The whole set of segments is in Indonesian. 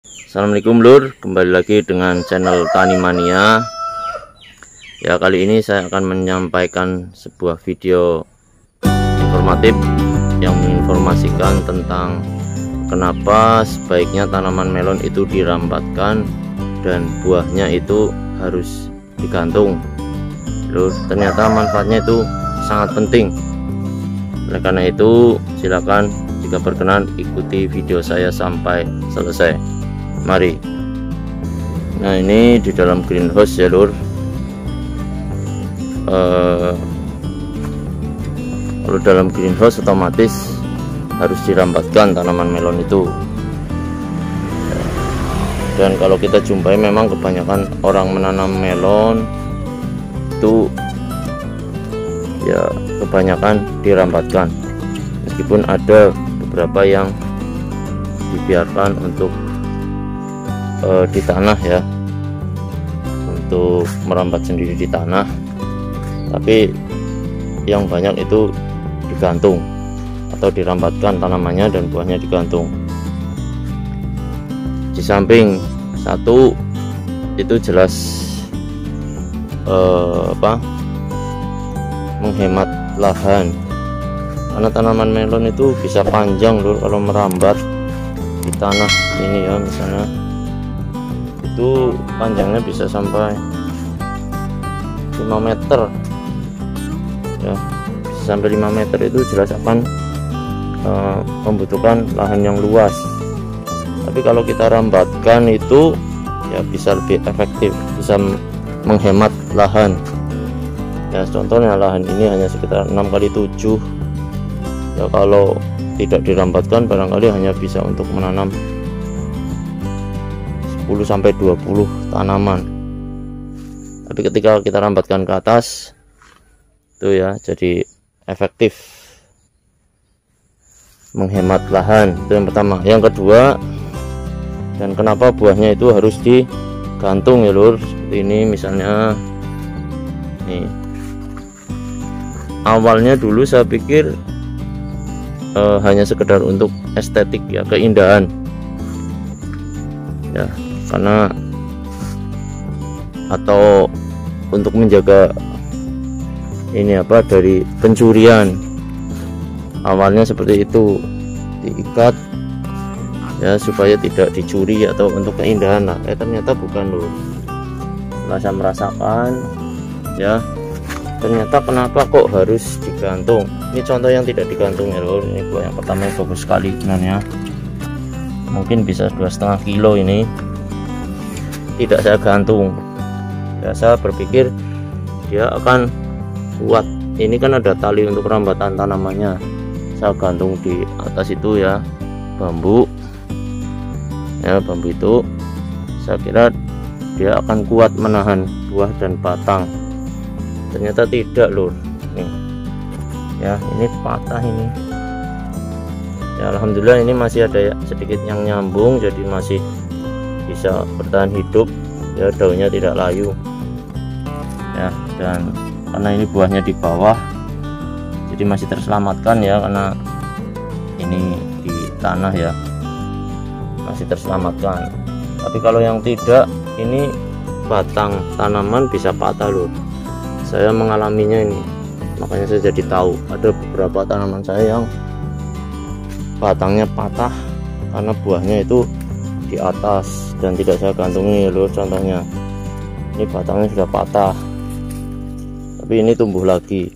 Assalamualaikum lur, kembali lagi dengan channel Tani Mania. Ya, kali ini saya akan menyampaikan sebuah video informatif yang menginformasikan tentang kenapa sebaiknya tanaman melon itu dirambatkan dan buahnya itu harus digantung. Lur, ternyata manfaatnya itu sangat penting. Oleh karena itu, silakan jika berkenan ikuti video saya sampai selesai. Mari. Nah, ini di dalam greenhouse ya lur. Kalau dalam greenhouse otomatis harus dirambatkan tanaman melon itu. Dan kalau kita jumpai memang kebanyakan orang menanam melon itu ya kebanyakan dirambatkan, meskipun ada beberapa yang dibiarkan untuk di tanah ya, untuk merambat sendiri di tanah, tapi yang banyak itu digantung atau dirambatkan tanamannya dan buahnya digantung. Di samping satu itu jelas menghemat lahan, karena tanaman melon itu bisa panjang lur kalau merambat di tanah ini ya, misalnya itu panjangnya bisa sampai 5 meter ya, bisa sampai 5 meter. Itu jelas akan membutuhkan lahan yang luas, tapi kalau kita rambatkan itu ya bisa lebih efektif, bisa menghemat lahan ya. Contohnya lahan ini hanya sekitar 6x7 ya, kalau tidak dirambatkan barangkali hanya bisa untuk menanam 10-20 tanaman, tapi ketika kita rambatkan ke atas itu ya jadi efektif menghemat lahan. Itu yang pertama. Yang kedua, dan kenapa buahnya itu harus digantung ya lur, seperti ini misalnya nih. Awalnya dulu saya pikir hanya sekedar untuk estetik ya, keindahan ya, karena atau untuk menjaga ini apa, dari pencurian. Awalnya seperti itu, diikat ya supaya tidak dicuri atau untuk keindahan lah. Ternyata bukan loh. Setelah saya merasakan ya, ternyata kenapa kok harus digantung. Ini contoh yang tidak digantung ya lor. Ini buah yang pertama yang bagus sekali sebenarnya, mungkin bisa 2,5 kilo. Ini tidak saya gantung ya, saya berpikir dia akan kuat. Ini kan ada tali untuk rambatan tanamannya, saya gantung di atas itu ya, bambu ya. Bambu itu saya kira dia akan kuat menahan buah dan batang. Ternyata tidak lur. Nih ya, ini patah ini ya. Alhamdulillah ini masih ada sedikit yang nyambung, jadi masih bisa bertahan hidup ya, daunnya tidak layu ya. Dan karena ini buahnya di bawah, jadi masih terselamatkan ya, karena ini di tanah ya, masih terselamatkan. Tapi kalau yang tidak, ini batang tanaman bisa patah loh. Saya mengalaminya ini, makanya saya jadi tahu ada beberapa tanaman saya yang batangnya patah karena buahnya itu di atas dan tidak saya gantungi loh. Contohnya ini batangnya sudah patah, tapi ini tumbuh lagi.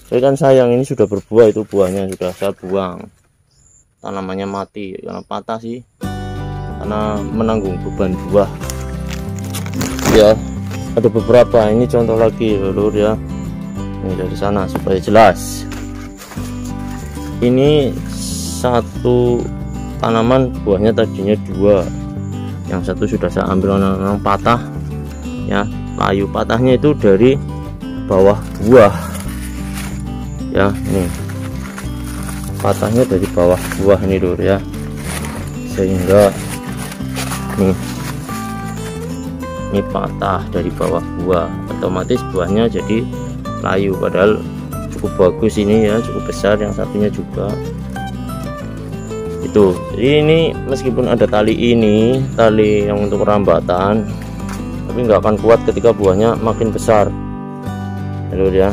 Tapi kan sayang, ini sudah berbuah, itu buahnya sudah saya buang, tanamannya mati karena patah sih, karena menanggung beban buah ya. Ada beberapa, ini contoh lagi lur ya, ini dari sana supaya jelas. Ini satu tanaman buahnya tadinya 2, yang satu sudah saya ambil, memang patah ya, layu. Patahnya itu dari bawah buah ya, nih patahnya dari bawah buah ini lur ya, sehingga nih ini patah dari bawah buah, otomatis buahnya jadi layu. Padahal cukup bagus ini ya, cukup besar. Yang satunya juga tuh. Jadi ini meskipun ada tali ini, tali yang untuk rambatan, tapi nggak akan kuat ketika buahnya makin besar ya.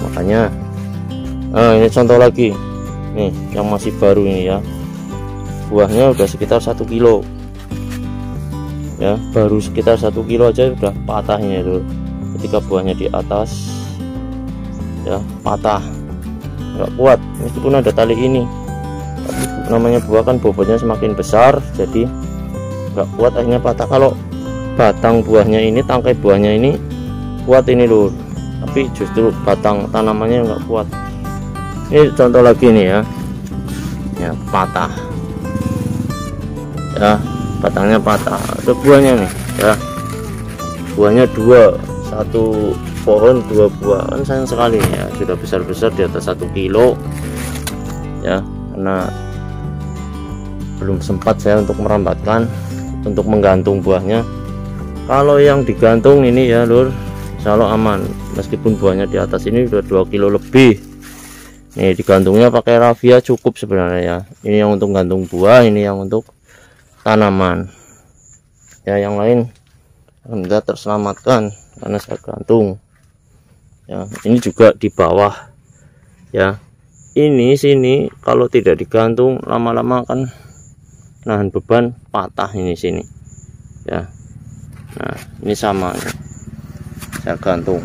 Makanya ini contoh lagi nih yang masih baru ini ya, buahnya udah sekitar 1 kilo ya, baru sekitar 1 kilo aja udah patahnya itu ketika buahnya di atas ya, patah, nggak kuat meskipun ada tali ini. Tapi namanya buah kan bobotnya semakin besar, jadi nggak kuat, akhirnya patah. Kalau batang buahnya ini, tangkai buahnya ini kuat ini lur, tapi justru batang tanamannya nggak kuat. Ini contoh lagi nih ya, patah ya, batangnya patah. Ada buahnya nih ya, buahnya 2, 1 pohon 2 buah, kan sayang sekali ya, sudah besar-besar di atas 1 kilo ya, karena belum sempat saya untuk merambatkan, untuk menggantung buahnya. Kalau yang digantung ini ya lur, insya Allah aman, meskipun buahnya di atas ini udah 2 kilo lebih. Nih digantungnya pakai raffia cukup sebenarnya ya. Ini yang untuk gantung buah, ini yang untuk tanaman ya, yang lain enggak terselamatkan karena saya gantung ya. Ini juga di bawah ya, ini sini kalau tidak digantung lama-lama kan nahan beban, patah ini sini ya. Nah ini sama nih, saya gantung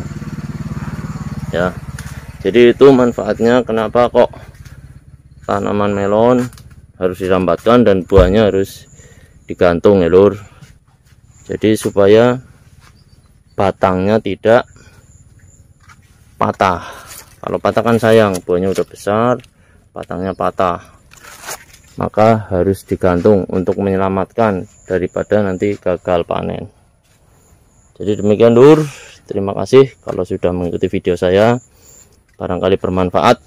ya. Jadi itu manfaatnya kenapa kok tanaman melon harus dirambatkan dan buahnya harus digantung ya lur. Jadi supaya batangnya tidak patah. Kalau patah kan sayang, buahnya udah besar, batangnya patah, maka harus digantung untuk menyelamatkan daripada nanti gagal panen. Jadi demikian lur, terima kasih kalau sudah mengikuti video saya, barangkali bermanfaat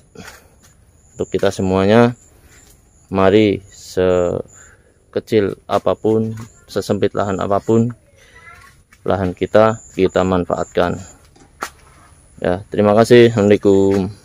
untuk kita semuanya. Mari sekecil apapun, sesempit lahan apapun, lahan kita manfaatkan ya. Terima kasih. Assalamualaikum.